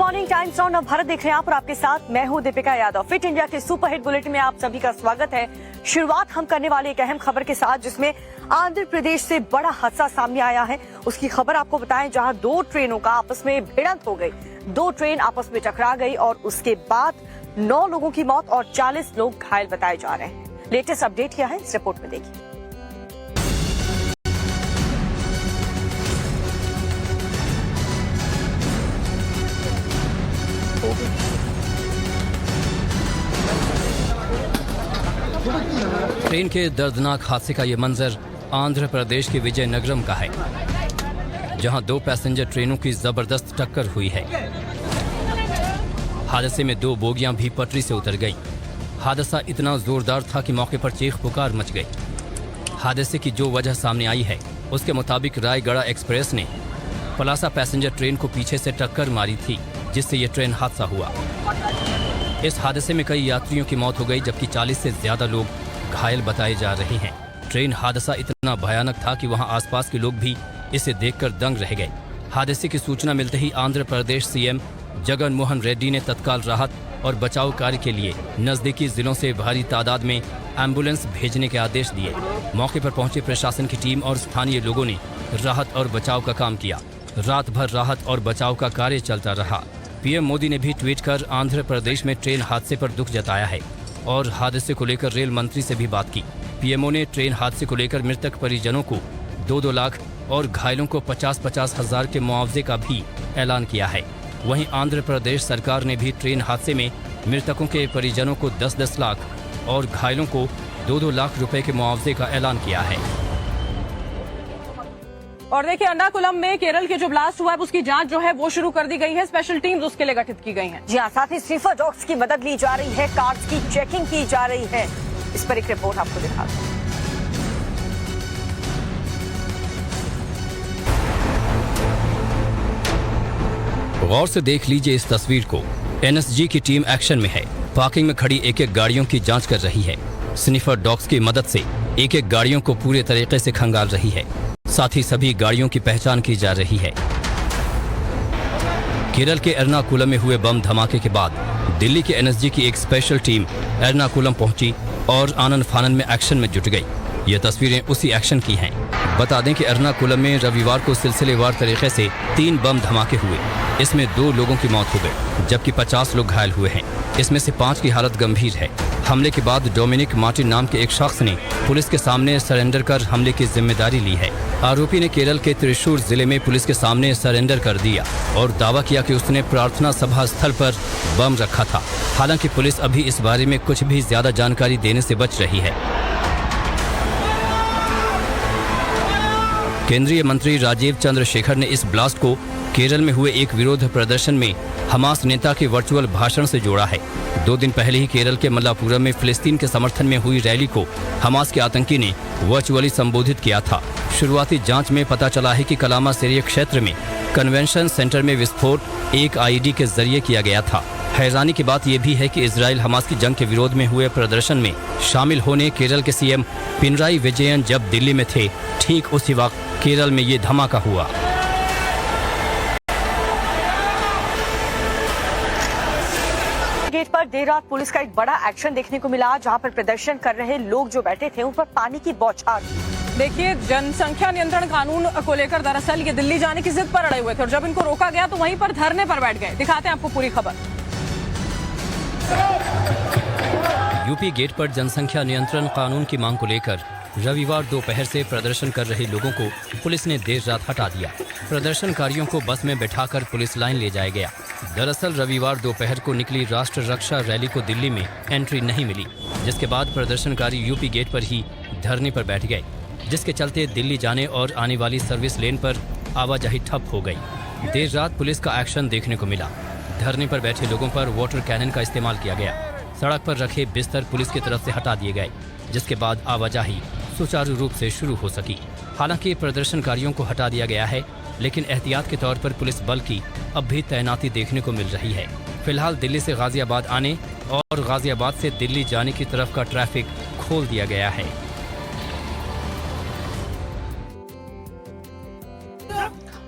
Morning times now नव भारत देख रहे हैं आप और आपके साथ मैं हूं दीपिका यादव। फिट इंडिया के सुपरहिट बुलेटिन में आप सभी का स्वागत है। शुरुआत हम करने वाले एक अहम खबर के साथ जिसमें आंध्र प्रदेश से बड़ा हादसा सामने आया है। उसकी खबर आपको बताएं, जहां दो ट्रेनों का आपस में भिड़ंत हो गई। दो ट्रेन आपस में टकरा गई और उसके बाद 9 लोगों की मौत और 40 लोग घायल बताए जा रहे हैं। लेटेस्ट अपडेट क्या है इस रिपोर्ट में देखिए। ट्रेन के दर्दनाक हादसे का ये मंजर आंध्र प्रदेश के विजयनगरम का है, जहां दो पैसेंजर ट्रेनों की जबरदस्त टक्कर हुई है। हादसे में 2 बोगियां भी पटरी से उतर गई। हादसा इतना जोरदार था कि मौके पर चीख पुकार मच गई। हादसे की जो वजह सामने आई है, उसके मुताबिक रायगढ़ एक्सप्रेस ने पलासा पैसेंजर ट्रेन को पीछे से टक्कर मारी थी, जिससे ये ट्रेन हादसा हुआ। इस हादसे में कई यात्रियों की मौत हो गई, जबकि 40 से ज्यादा लोग घायल बताए जा रहे हैं। ट्रेन हादसा इतना भयानक था कि वहां आसपास के लोग भी इसे देखकर दंग रह गए। हादसे की सूचना मिलते ही आंध्र प्रदेश सीएम जगन मोहन रेड्डी ने तत्काल राहत और बचाव कार्य के लिए नजदीकी जिलों से भारी तादाद में एम्बुलेंस भेजने के आदेश दिए। मौके पर पहुंचे प्रशासन की टीम और स्थानीय लोगों ने राहत और बचाव का काम किया। रात भर राहत और बचाव का कार्य चलता रहा। पीएम मोदी ने भी ट्वीट कर आंध्र प्रदेश में ट्रेन हादसे पर दुख जताया है और हादसे को लेकर रेल मंत्री से भी बात की। पीएमओ ने ट्रेन हादसे को लेकर मृतक परिजनों को 2-2 लाख और घायलों को 50-50 हजार के मुआवजे का भी ऐलान किया है। वहीं आंध्र प्रदेश सरकार ने भी ट्रेन हादसे में मृतकों के परिजनों को 10-10 लाख और घायलों को 2-2 लाख रुपए के मुआवजे का ऐलान किया है। और देखिए, एर्नाकुलम में केरल के जो ब्लास्ट हुआ है उसकी जांच जो है वो शुरू कर दी गई है। स्पेशल टीम्स उसके लिए गठित की गई हैं। जी हाँ, साथ ही स्नीफर डॉग्स की मदद ली जा रही है, कार्ड्स की चेकिंग की जा रही है। इस पर एक रिपोर्ट आपको दिखाते हैं। गौर से देख लीजिए इस तस्वीर को। एनएसजी की टीम एक्शन में है। पार्किंग में खड़ी एक-एक गाड़ियों की जांच कर रही है। स्नीफर डॉग्स की मदद से एक-एक गाड़ियों को पूरे तरीके से खंगाल रही है। साथ ही सभी गाड़ियों की पहचान की जा रही है। केरल के एर्नाकुलम में हुए बम धमाके के बाद दिल्ली के एनएसजी की एक स्पेशल टीम एर्नाकुलम पहुंची और आनन फानन में एक्शन में जुट गई। ये तस्वीरें उसी एक्शन की हैं। बता दें कि एर्नाकुलम में रविवार को सिलसिलेवार तरीके से 3 बम धमाके हुए। इसमें 2 लोगों की मौत हो गई, जबकि 50 लोग घायल हुए हैं। इसमें से 5 की हालत गंभीर है। हमले के बाद डोमिनिक मार्टिन नाम के एक शख्स ने पुलिस के सामने सरेंडर कर हमले की जिम्मेदारी ली है। आरोपी ने केरल के त्रिशूर जिले में पुलिस के सामने सरेंडर कर दिया और दावा किया कि उसने प्रार्थना सभा स्थल पर बम रखा था। हालांकि पुलिस अभी इस बारे में कुछ भी ज्यादा जानकारी देने से बच रही है। केंद्रीय मंत्री राजीव चंद्रशेखर ने इस ब्लास्ट को केरल में हुए एक विरोध प्रदर्शन में हमास नेता के वर्चुअल भाषण से जोड़ा है। 2 दिन पहले ही केरल के मल्लापुरम में फिलिस्तीन के समर्थन में हुई रैली को हमास के आतंकी ने वर्चुअली संबोधित किया था। शुरुआती जांच में पता चला है कि कलामा सीरिया क्षेत्र में कन्वेंशन सेंटर में विस्फोट एक आईईडी के जरिए किया गया था। हैरानी की बात यह भी है कि इजराइल हमास की जंग के विरोध में हुए प्रदर्शन में शामिल होने केरल के सीएम पिनराई विजयन जब दिल्ली में थे, ठीक उसी वक्त केरल में ये धमाका हुआ। गेट पर देर रात पुलिस का एक बड़ा एक्शन देखने को मिला, जहां पर प्रदर्शन कर रहे लोग जो बैठे थे उन पर पानी की बौछार। देखिए, जनसंख्या नियंत्रण कानून को लेकर दरअसल ये दिल्ली जाने की जिद पर अड़े हुए थे और जब इनको रोका गया तो वहीं पर धरने पर बैठ गए। दिखाते हैं आपको पूरी खबर। यूपी गेट पर जनसंख्या नियंत्रण कानून की मांग को लेकर रविवार दोपहर से प्रदर्शन कर रहे लोगों को पुलिस ने देर रात हटा दिया। प्रदर्शनकारियों को बस में बैठाकर पुलिस लाइन ले जाया गया। दरअसल रविवार दोपहर को निकली राष्ट्र रक्षा रैली को दिल्ली में एंट्री नहीं मिली, जिसके बाद प्रदर्शनकारी यूपी गेट पर ही धरने पर बैठ गए, जिसके चलते दिल्ली जाने और आने वाली सर्विस लेन पर आवाजाही ठप हो गई। देर रात पुलिस का एक्शन देखने को मिला। धरने पर बैठे लोगों पर वाटर कैनन का इस्तेमाल किया गया। सड़क पर रखे बिस्तर पुलिस की तरफ से हटा दिए गए, जिसके बाद आवाजाही सुचारू रूप से शुरू हो सकी। हालांकि प्रदर्शनकारियों को हटा दिया गया है, लेकिन एहतियात के तौर पर पुलिस बल की अब भी तैनाती देखने को मिल रही है। फिलहाल दिल्ली से गाजियाबाद आने और गाजियाबाद से दिल्ली जाने की तरफ का ट्रैफिक खोल दिया गया है।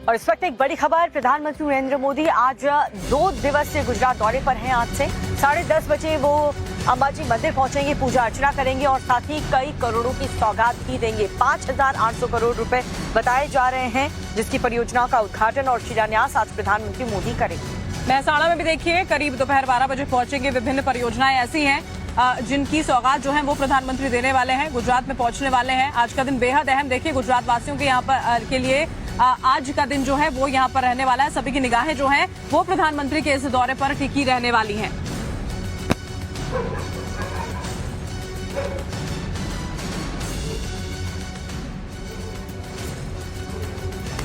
और इस वक्त एक बड़ी खबर, प्रधानमंत्री नरेंद्र मोदी आज 2 दिवसीय गुजरात दौरे पर हैं। आज से 10:30 बजे वो अंबाजी मंदिर पहुंचेंगे, पूजा अर्चना करेंगे और साथ ही कई करोड़ों की सौगात भी देंगे। 5,800 करोड़ रुपए बताए जा रहे हैं, जिसकी परियोजनाओं का उद्घाटन और शिलान्यास आज प्रधानमंत्री मोदी करेंगे। महसाणा में भी देखिए करीब दोपहर 12 बजे पहुंचेंगे। विभिन्न परियोजनाएं ऐसी हैं जिनकी सौगात जो है वो प्रधानमंत्री देने वाले हैं, गुजरात में पहुंचने वाले हैं। आज का दिन बेहद अहम, देखिए गुजरात वासियों के यहाँ पर के लिए आज का दिन जो है वो यहाँ पर रहने वाला है। सभी की निगाहें जो हैं वो प्रधानमंत्री के इस दौरे पर टिकी रहने वाली हैं।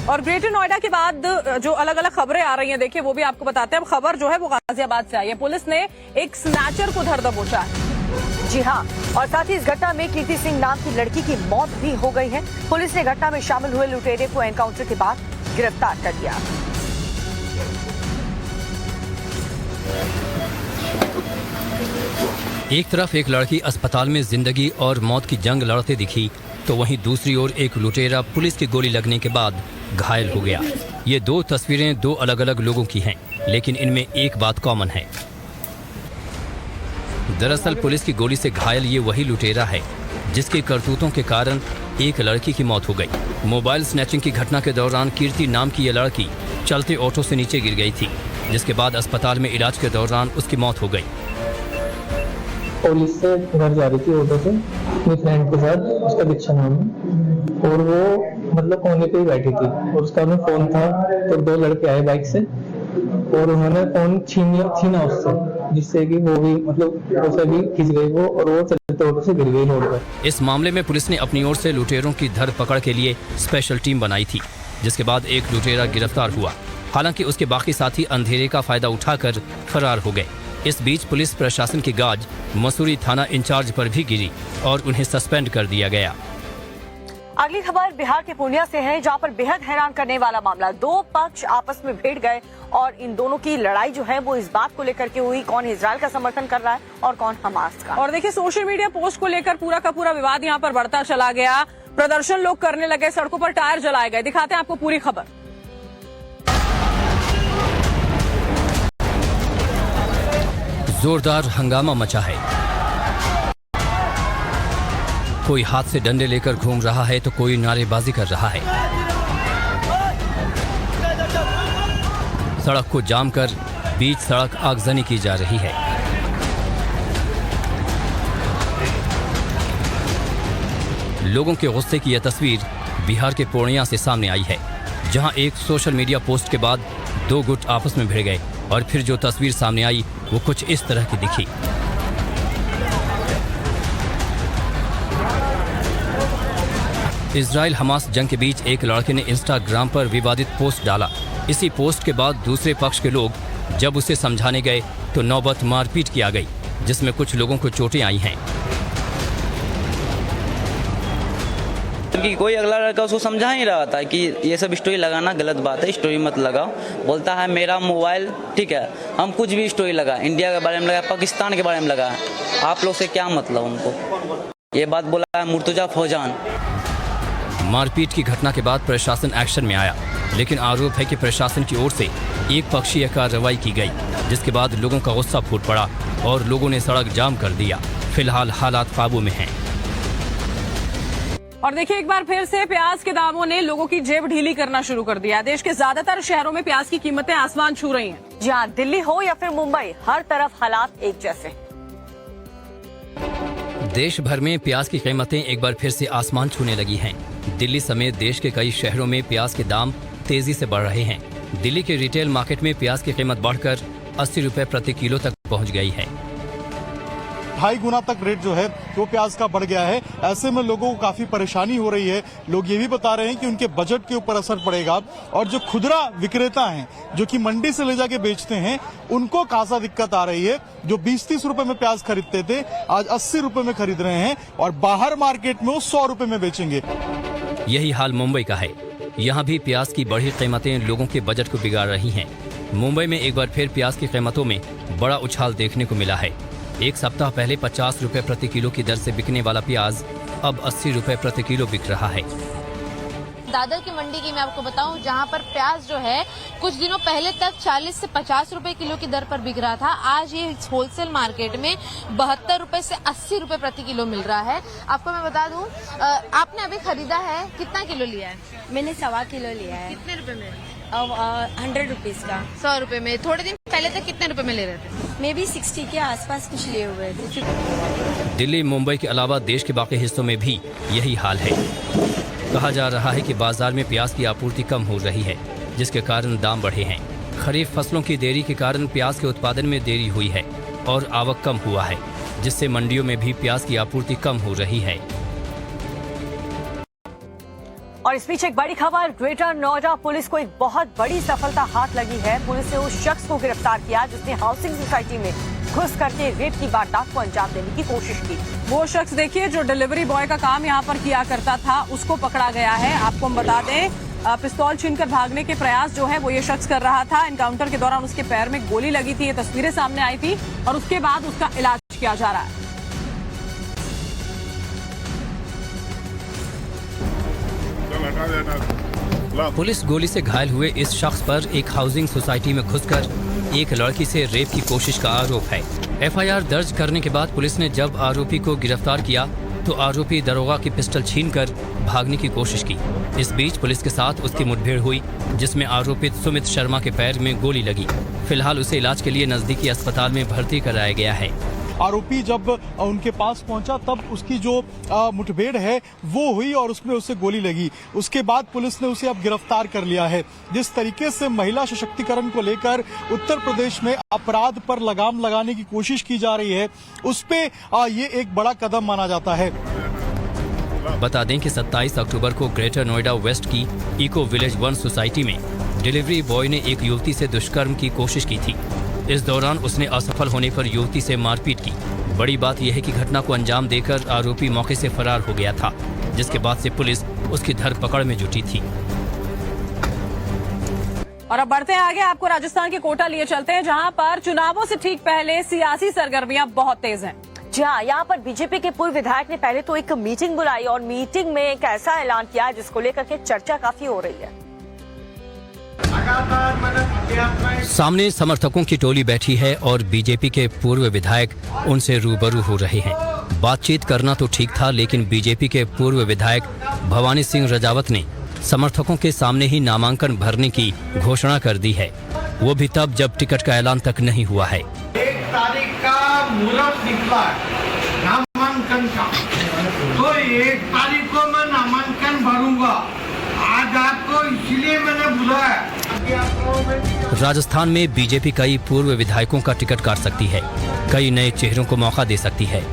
और ग्रेटर नोएडा के बाद जो अलग अलग खबरें आ रही हैं, देखिए वो भी आपको बताते हैं। अब खबर जो है वो गाजियाबाद से आई है। पुलिस ने एक स्नैचर को धर दबोचा है। जी हाँ, और साथ ही इस घटना में कीर्ति सिंह नाम की लड़की की मौत भी हो गई है। पुलिस ने घटना में शामिल हुए लुटेरे को एनकाउंटर के बाद गिरफ्तार कर लिया। एक तरफ एक लड़की अस्पताल में जिंदगी और मौत की जंग लड़ते दिखी, तो वहीं दूसरी ओर एक लुटेरा पुलिस की गोली लगने के बाद घायल हो गया। ये 2 तस्वीरें 2 अलग अलग लोगों की हैं, लेकिन इनमें एक बात कॉमन है। दरअसल पुलिस की गोली से घायल ये वही लुटेरा है जिसके करतूतों के कारण एक लड़की की मौत हो गई। मोबाइल स्नैचिंग की घटना के दौरान कीर्ति नाम की ये लड़की चलते ऑटो से नीचे गिर गई थी, जिसके बाद अस्पताल में इलाज के दौरान उसकी मौत हो गई। पुलिस से घर जा रही थी ऑटो से अपनी फ्रेंड के साथ, उसका दीक्षा नाम है, और वो मतलब कोने पे ही बैठी थी और उसका में फोन था। तो 2 लड़के आए बाइक से और उन्होंने फोन छीना उससे, जिससे कि वो भी मतलब उसे भी खिंच गई वो, और वो चलते ऑटो से गिर गई रोड पर। इस मामले में पुलिस ने अपनी ओर से लुटेरों की धरपकड़ के लिए स्पेशल टीम बनाई थी, जिसके बाद एक लुटेरा गिरफ्तार हुआ। हालांकि उसके बाकी साथी अंधेरे का फायदा उठाकर फरार हो गए। इस बीच पुलिस प्रशासन की गाज मसूरी थाना इंचार्ज पर भी गिरी और उन्हें सस्पेंड कर दिया गया। अगली खबर बिहार के पूर्णिया से है, जहां पर बेहद हैरान करने वाला मामला। 2 पक्ष आपस में भिड़ गए और इन दोनों की लड़ाई जो है वो इस बात को लेकर के हुई, कौन इजराइल का समर्थन कर रहा है और कौन हमास का। और देखिए सोशल मीडिया पोस्ट को लेकर पूरा का पूरा विवाद यहाँ पर बढ़ता चला गया। प्रदर्शन लोग करने लगे, सड़कों पर टायर जलाए गए। दिखाते हैं आपको पूरी खबर। जोरदार हंगामा मचा है। कोई हाथ से डंडे लेकर घूम रहा है तो कोई नारेबाजी कर रहा है। सड़क को जाम कर बीच सड़क आगजनी की जा रही है। लोगों के गुस्से की यह तस्वीर बिहार के पूर्णिया से सामने आई है, जहां एक सोशल मीडिया पोस्ट के बाद 2 गुट आपस में भिड़ गए और फिर जो तस्वीर सामने आई वो कुछ इस तरह की दिखी। इजराइल हमास जंग के बीच एक लड़के ने इंस्टाग्राम पर विवादित पोस्ट डाला। इसी पोस्ट के बाद दूसरे पक्ष के लोग जब उसे समझाने गए तो नौबत मारपीट की आ गई, जिसमें कुछ लोगों को चोटें आई हैं। क्योंकि कोई अगला लड़का उसको समझा ही रहा था कि ये सब स्टोरी लगाना गलत बात है, स्टोरी मत लगाओ। बोलता है मेरा मोबाइल, ठीक है, हम कुछ भी स्टोरी लगा, इंडिया के बारे में लगा, पाकिस्तान के बारे में लगा, आप लोग से क्या मतलब उनको। ये बात बोला है मुर्तजा फौजान। मारपीट की घटना के बाद प्रशासन एक्शन में आया, लेकिन आरोप है कि प्रशासन की ओर से एक पक्षीय कार्रवाई की गई, जिसके बाद लोगों का गुस्सा फूट पड़ा और लोगों ने सड़क जाम कर दिया। फिलहाल हालात काबू में हैं। और देखिए एक बार फिर से प्याज के दामों ने लोगों की जेब ढीली करना शुरू कर दिया। देश के ज्यादातर शहरों में प्याज की कीमतें आसमान छू रही हैं। जी हाँ, दिल्ली हो या फिर मुंबई, हर तरफ हालात एक जैसे। देश भर में प्याज की कीमतें एक बार फिर से आसमान छूने लगी हैं। दिल्ली समेत देश के कई शहरों में प्याज के दाम तेजी से बढ़ रहे हैं। दिल्ली के रिटेल मार्केट में प्याज की कीमत बढ़कर 80 रुपए प्रति किलो तक पहुंच गई है। 2.5 गुना तक रेट जो है वो प्याज का बढ़ गया है। ऐसे में लोगों को काफी परेशानी हो रही है। लोग ये भी बता रहे हैं कि उनके बजट के ऊपर असर पड़ेगा और जो खुदरा विक्रेता हैं जो कि मंडी से ले जाके बेचते हैं उनको खासा दिक्कत आ रही है। जो 20-30 रुपए में प्याज खरीदते थे आज 80 रुपए में खरीद रहे हैं और बाहर मार्केट में वो 100 रुपए में बेचेंगे। यही हाल मुंबई का है। यहाँ भी प्याज की बढ़ी कीमतें लोगों के बजट को बिगाड़ रही हैं। मुंबई में एक बार फिर प्याज की कीमतों में बड़ा उछाल देखने को मिला है। एक सप्ताह पहले 50 रुपए प्रति किलो की दर से बिकने वाला प्याज अब 80 रुपए प्रति किलो बिक रहा है। दादर की मंडी की मैं आपको बताऊं, जहां पर प्याज जो है कुछ दिनों पहले तक 40 से 50 रुपए किलो की दर पर बिक रहा था। आज ये होलसेल मार्केट में 72 रुपए से 80 रुपए प्रति किलो मिल रहा है। आपको मैं बता दूं, आपने अभी खरीदा है, कितना किलो लिया है? मैंने 1.25 किलो लिया है। कितने रुपए में? 100 रुपीज का। 100 रुपए में। थोड़े दिन पहले तक कितने रुपए में ले रहे थे? मे भी 60 के आसपास कुछ लिए हुए थे। दिल्ली, मुंबई के अलावा देश के बाकी हिस्सों में भी यही हाल है। कहा जा रहा है कि बाजार में प्याज की आपूर्ति कम हो रही है, जिसके कारण दाम बढ़े हैं। खरीफ फसलों की देरी के कारण प्याज के उत्पादन में देरी हुई है और आवक कम हुआ है, जिससे मंडियों में भी प्याज की आपूर्ति कम हो रही है। और इस बीच एक बड़ी खबर, ग्रेटर नोएडा पुलिस को एक बहुत बड़ी सफलता हाथ लगी है। पुलिस ने उस शख्स को गिरफ्तार किया जिसने हाउसिंग सोसाइटी में घुस करके रेप की वारदात को अंजाम देने की कोशिश की। वो शख्स देखिए जो डिलीवरी बॉय का काम यहाँ पर किया करता था, उसको पकड़ा गया है। आपको हम बता दें, पिस्तौल छीनकर भागने के प्रयास जो है वो ये शख्स कर रहा था। एनकाउंटर के दौरान उसके पैर में गोली लगी थी, ये तस्वीरें सामने आई थी और उसके बाद उसका इलाज किया जा रहा है। पुलिस गोली से घायल हुए इस शख्स पर एक हाउसिंग सोसाइटी में घुसकर एक लड़की से रेप की कोशिश का आरोप है। एफआईआर दर्ज करने के बाद पुलिस ने जब आरोपी को गिरफ्तार किया तो आरोपी दरोगा की पिस्टल छीनकर भागने की कोशिश की। इस बीच पुलिस के साथ उसकी मुठभेड़ हुई, जिसमें आरोपित सुमित शर्मा के पैर में गोली लगी। फिलहाल उसे इलाज के लिए नजदीकी अस्पताल में भर्ती कराया गया है। आरोपी जब उनके पास पहुंचा तब उसकी जो मुठभेड़ है वो हुई और उसमें उसे गोली लगी। उसके बाद पुलिस ने उसे अब गिरफ्तार कर लिया है। जिस तरीके से महिला सशक्तिकरण को लेकर उत्तर प्रदेश में अपराध पर लगाम लगाने की कोशिश की जा रही है, उस पे ये एक बड़ा कदम माना जाता है। बता दें कि 27 अक्टूबर को ग्रेटर नोएडा वेस्ट की इको विलेज 1 सोसाइटी में डिलीवरी बॉय ने एक युवती से दुष्कर्म की कोशिश की थी। इस दौरान उसने असफल होने पर युवती से मारपीट की। बड़ी बात यह है कि घटना को अंजाम देकर आरोपी मौके से फरार हो गया था, जिसके बाद से पुलिस उसकी धरपकड़ में जुटी थी। और अब बढ़ते हैं आगे, आपको राजस्थान के कोटा लिए चलते हैं, जहां पर चुनावों से ठीक पहले सियासी सरगर्मियां बहुत तेज हैं। जी हाँ, यहाँ पर बीजेपी के पूर्व विधायक ने पहले तो एक मीटिंग बुलाई और मीटिंग में एक ऐसा ऐलान किया जिसको लेकर के चर्चा काफी हो रही है। सामने समर्थकों की टोली बैठी है और बीजेपी के पूर्व विधायक उनसे रूबरू हो रहे हैं। बातचीत करना तो ठीक था, लेकिन बीजेपी के पूर्व विधायक भवानी सिंह रजावत ने समर्थकों के सामने ही नामांकन भरने की घोषणा कर दी है, वो भी तब जब टिकट का ऐलान तक नहीं हुआ है। 1 तारीख का मुहूर्त निकला नामांकन का, तो 1 तारीख को मैं नामांकन भरूंगा। आज आपको इसलिए मैंने बुलाया। राजस्थान में बीजेपी कई पूर्व विधायकों का टिकट काट सकती है, कई नए चेहरों को मौका दे सकती है।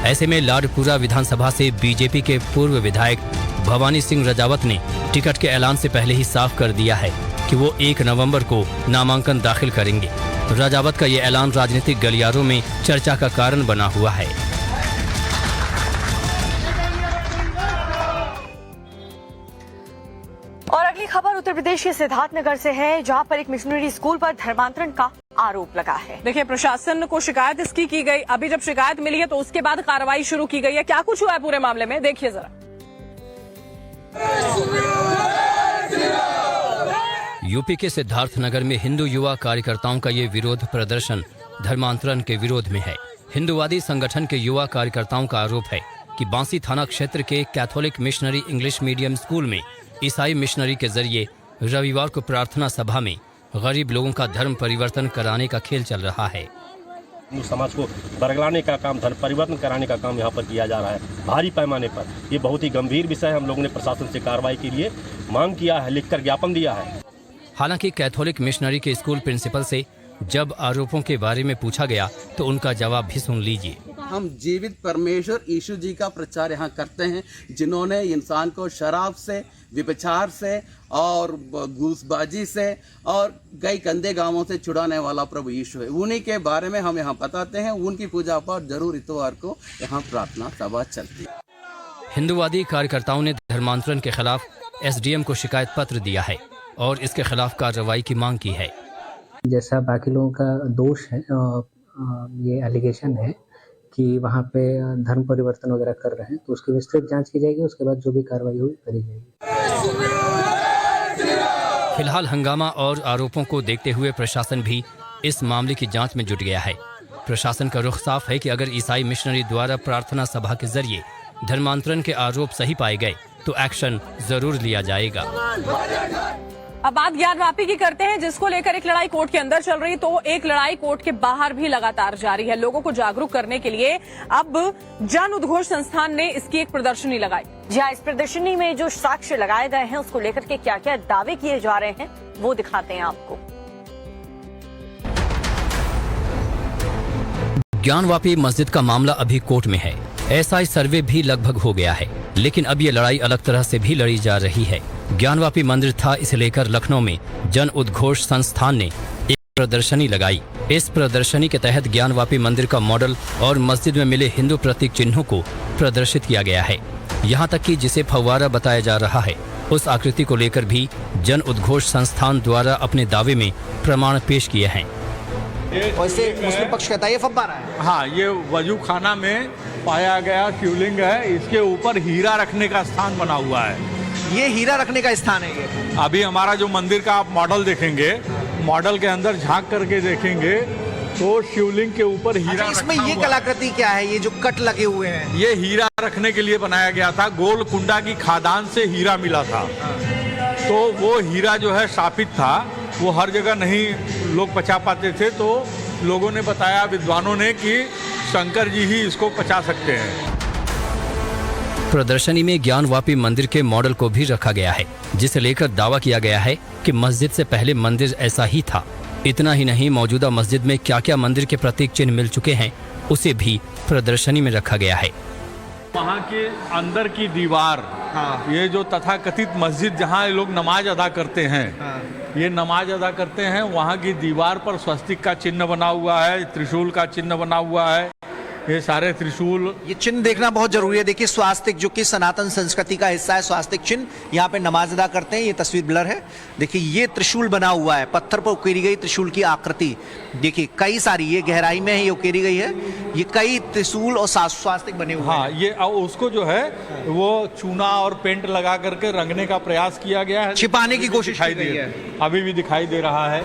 ऐसे में लाडपुरा विधानसभा से बीजेपी के पूर्व विधायक भवानी सिंह रजावत ने टिकट के ऐलान से पहले ही साफ कर दिया है कि वो 1 नवंबर को नामांकन दाखिल करेंगे। रजावत का ये ऐलान राजनीतिक गलियारों में चर्चा का कारण बना हुआ है। और अगली खबर उत्तर प्रदेश के सिद्धार्थनगर से है, जहां पर एक मिशनरी स्कूल पर धर्मांतरण का आरोप लगा है। देखिए, प्रशासन को शिकायत इसकी की गई। अभी जब शिकायत मिली है तो उसके बाद कार्रवाई शुरू की गई है। क्या कुछ हुआ है पूरे मामले में, देखिए जरा। यूपी के सिद्धार्थनगर में हिंदू युवा कार्यकर्ताओं का ये विरोध प्रदर्शन धर्मांतरण के विरोध में है। हिंदूवादी संगठन के युवा कार्यकर्ताओं का आरोप है कि बांसी थाना क्षेत्र के Catholic missionary English medium school में ईसाई मिशनरी के जरिए रविवार को प्रार्थना सभा में गरीब लोगों का धर्म परिवर्तन कराने का खेल चल रहा है। हिंदू समाज को बरगलाने का काम, धर्म परिवर्तन कराने का काम यहाँ पर किया जा रहा है भारी पैमाने पर। ये बहुत ही गंभीर विषय है। हम लोगों ने प्रशासन से कार्रवाई के लिए मांग किया है, लिखकर ज्ञापन दिया है। हालांकि कैथोलिक मिशनरी के स्कूल प्रिंसिपल से जब आरोपों के बारे में पूछा गया तो उनका जवाब भी सुन लीजिए। हम जीवित परमेश्वर यीशु जी का प्रचार यहाँ करते हैं, जिन्होंने इंसान को शराब से, व्यभिचार से और घूसबाजी से और कई गंदे गांवों से छुड़ाने वाला प्रभु यीशु है। उन्हीं के बारे में हम यहाँ बताते हैं। उनकी पूजा पाठ जरूर इतवार को यहाँ प्रार्थना सभा चलती है। हिंदूवादी कार्यकर्ताओं ने धर्मांतरण के खिलाफ एसडीएम को शिकायत पत्र दिया है और इसके खिलाफ कार्रवाई की मांग की है। जैसा बाकी लोगों का दोष है, ये एलिगेशन है कि वहाँ पे धर्म परिवर्तन वगैरह कर रहे हैं, तो उसकी विस्तृत जांच की जाएगी। उसके बाद जो भी कार्रवाई होगी करी जाएगी। फिलहाल हंगामा और आरोपों को देखते हुए प्रशासन भी इस मामले की जांच में जुट गया है। प्रशासन का रुख साफ है कि अगर ईसाई मिशनरी द्वारा प्रार्थना सभा के जरिए धर्मांतरण के आरोप सही पाए गए तो एक्शन जरूर लिया जाएगा। अब बात ज्ञानवापी की करते हैं, जिसको लेकर एक लड़ाई कोर्ट के अंदर चल रही, तो एक लड़ाई कोर्ट के बाहर भी लगातार जारी है। लोगों को जागरूक करने के लिए अब जन उद्घोष संस्थान ने इसकी एक प्रदर्शनी लगाई। जी हाँ, इस प्रदर्शनी में जो साक्ष्य लगाए गए हैं उसको लेकर के क्या क्या दावे किए जा रहे हैं वो दिखाते हैं आपको। ज्ञानवापी मस्जिद का मामला अभी कोर्ट में है। एसआई सर्वे भी लगभग हो गया है, लेकिन अब ये लड़ाई अलग तरह से भी लड़ी जा रही है। ज्ञानवापी मंदिर था, इसे लेकर लखनऊ में जन उद्घोष संस्थान ने एक प्रदर्शनी लगाई। इस प्रदर्शनी के तहत ज्ञानवापी मंदिर का मॉडल और मस्जिद में मिले हिंदू प्रतीक चिन्हों को प्रदर्शित किया गया है। यहाँ तक कि जिसे फव्वारा बताया जा रहा है उस आकृति को लेकर भी जन उद्घोष संस्थान द्वारा अपने दावे में प्रमाण पेश किए हैं। वैसे मुस्लिम पक्ष कहता है ये फव्वारा है। हाँ, ये वजू खाना में पाया गया शिवलिंग है। इसके ऊपर हीरा रखने का स्थान बना हुआ है। ये हीरा रखने का स्थान है। ये अभी हमारा जो मंदिर का आप मॉडल देखेंगे, मॉडल के अंदर झांक करके देखेंगे तो शिवलिंग के ऊपर हीरा। इसमें ये कलाकृति क्या है? ये जो कट लगे हुए हैं, ये हीरा रखने के लिए बनाया गया था। गोलकुंडा की खादान से हीरा मिला था, तो वो हीरा जो है शापित था, वो हर जगह नहीं लोग पचा पाते थे। तो लोगों ने बताया, विद्वानों ने, कि शंकर जी ही इसको पचा सकते हैं। प्रदर्शनी में ज्ञानवापी मंदिर के मॉडल को भी रखा गया है, जिसे लेकर दावा किया गया है कि मस्जिद से पहले मंदिर ऐसा ही था। इतना ही नहीं, मौजूदा मस्जिद में क्या क्या मंदिर के प्रतीक चिन्ह मिल चुके हैं उसे भी प्रदर्शनी में रखा गया है। वहाँ के अंदर की दीवार, ये जो तथाकथित मस्जिद जहाँ लोग नमाज अदा करते हैं, ये नमाज अदा करते हैं, वहाँ की दीवार पर स्वस्तिक का चिन्ह बना हुआ है, त्रिशूल का चिन्ह बना हुआ है। ये सारे त्रिशूल, ये चिन्ह देखना बहुत जरूरी है। देखिए, स्वास्तिक जो कि सनातन संस्कृति का हिस्सा है, स्वास्तिक चिन्ह यहाँ पे नमाज अदा करते हैं। ये तस्वीर ब्लर है। देखिए, ये त्रिशूल बना हुआ है, पत्थर पर उकेरी गई त्रिशूल की आकृति। देखिए, कई सारी, ये गहराई में है, ये उकेरी गई है। ये कई त्रिशूल और स्वास्तिक बने हुए हैं। ये उसको जो है वो चूना और पेंट लगा करके रंगने का प्रयास किया गया है, छिपाने की कोशिश की गई है। अभी भी दिखाई दे रहा है।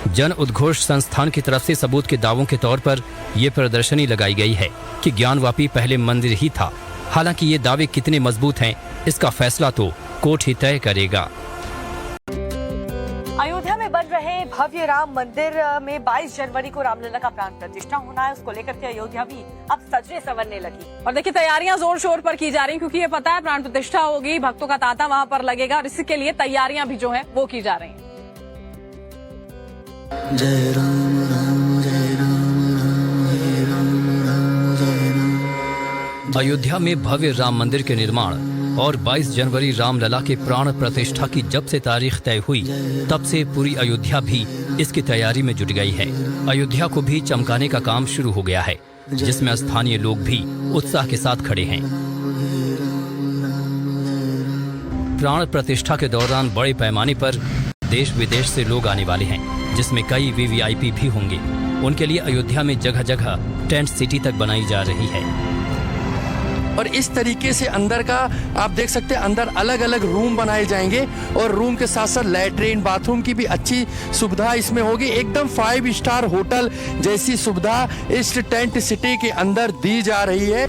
जन उद्घोष संस्थान की तरफ से सबूत के दावों के तौर पर यह प्रदर्शनी लगाई गई है कि ज्ञानवापी पहले मंदिर ही था। हालांकि ये दावे कितने मजबूत हैं, इसका फैसला तो कोर्ट ही तय करेगा। अयोध्या में बन रहे भव्य राम मंदिर में 22 जनवरी को रामलला का प्राण प्रतिष्ठा होना है। उसको लेकर के अयोध्या भी अब सजने संवरने लगी। और देखिए, तैयारियां जोर शोर पर की जा रही, क्योंकि ये पता है प्राण प्रतिष्ठा होगी, भक्तों का तांता वहां पर लगेगा, और इसके लिए तैयारियां भी जो है वो की जा रही है। जय राम राम जय राम राम हे राम राम जय राम। अयोध्या में भव्य राम मंदिर के निर्माण और 22 जनवरी रामलला के प्राण प्रतिष्ठा की जब से तारीख तय हुई, तब से पूरी अयोध्या भी इसकी तैयारी में जुट गई है। अयोध्या को भी चमकाने का काम शुरू हो गया है, जिसमें स्थानीय लोग भी उत्साह के साथ खड़े हैं। प्राण प्रतिष्ठा के दौरान बड़े पैमाने पर देश विदेश से लोग आने वाले हैं, जिसमें कई वीवीआईपी भी होंगे। उनके लिए अयोध्या में जगह जगह टेंट सिटी तक बनाई जा रही है। और इस तरीके से अंदर का आप देख सकते हैं, अंदर अलग अलग रूम बनाए जाएंगे और रूम के साथ साथ लैट्रिन बाथरूम की भी अच्छी सुविधा इसमें होगी। एकदम 5 स्टार होटल जैसी सुविधा इस टेंट सिटी के अंदर दी जा रही है।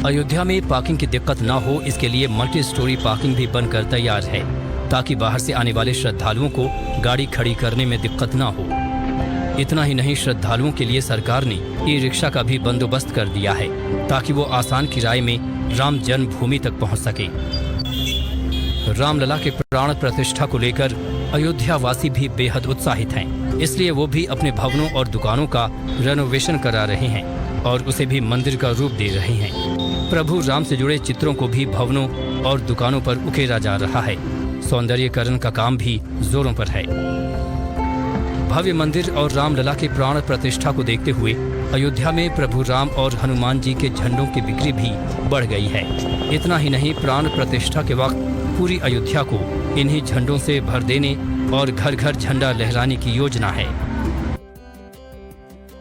अयोध्या में पार्किंग की दिक्कत न हो, इसके लिए मल्टी स्टोरी पार्किंग भी बनकर तैयार है, ताकि बाहर से आने वाले श्रद्धालुओं को गाड़ी खड़ी करने में दिक्कत न हो। इतना ही नहीं, श्रद्धालुओं के लिए सरकार ने ई रिक्शा का भी बंदोबस्त कर दिया है, ताकि वो आसान किराए में राम जन्मभूमि तक पहुंच सके। रामलला के प्राण प्रतिष्ठा को लेकर अयोध्या वासी भी बेहद उत्साहित हैं, इसलिए वो भी अपने भवनों और दुकानों का रेनोवेशन करा रहे हैं और उसे भी मंदिर का रूप दे रहे हैं। प्रभु राम से जुड़े चित्रों को भी भवनों और दुकानों पर उकेरा जा रहा है। सौंदर्यीकरण का काम भी जोरों पर है। भव्य मंदिर और रामलला के प्राण प्रतिष्ठा को देखते हुए अयोध्या में प्रभु राम और हनुमान जी के झंडों की बिक्री भी बढ़ गई है। इतना ही नहीं, प्राण प्रतिष्ठा के वक्त पूरी अयोध्या को इन्हीं झंडों से भर देने और घर घर झंडा लहराने की योजना है।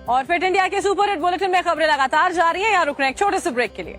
और फिट इंडिया के सुपर हिट बुलेटिन में खबरें लगातार जारी है। यहाँ रुक रहे हैं एक छोटे से ब्रेक के लिए।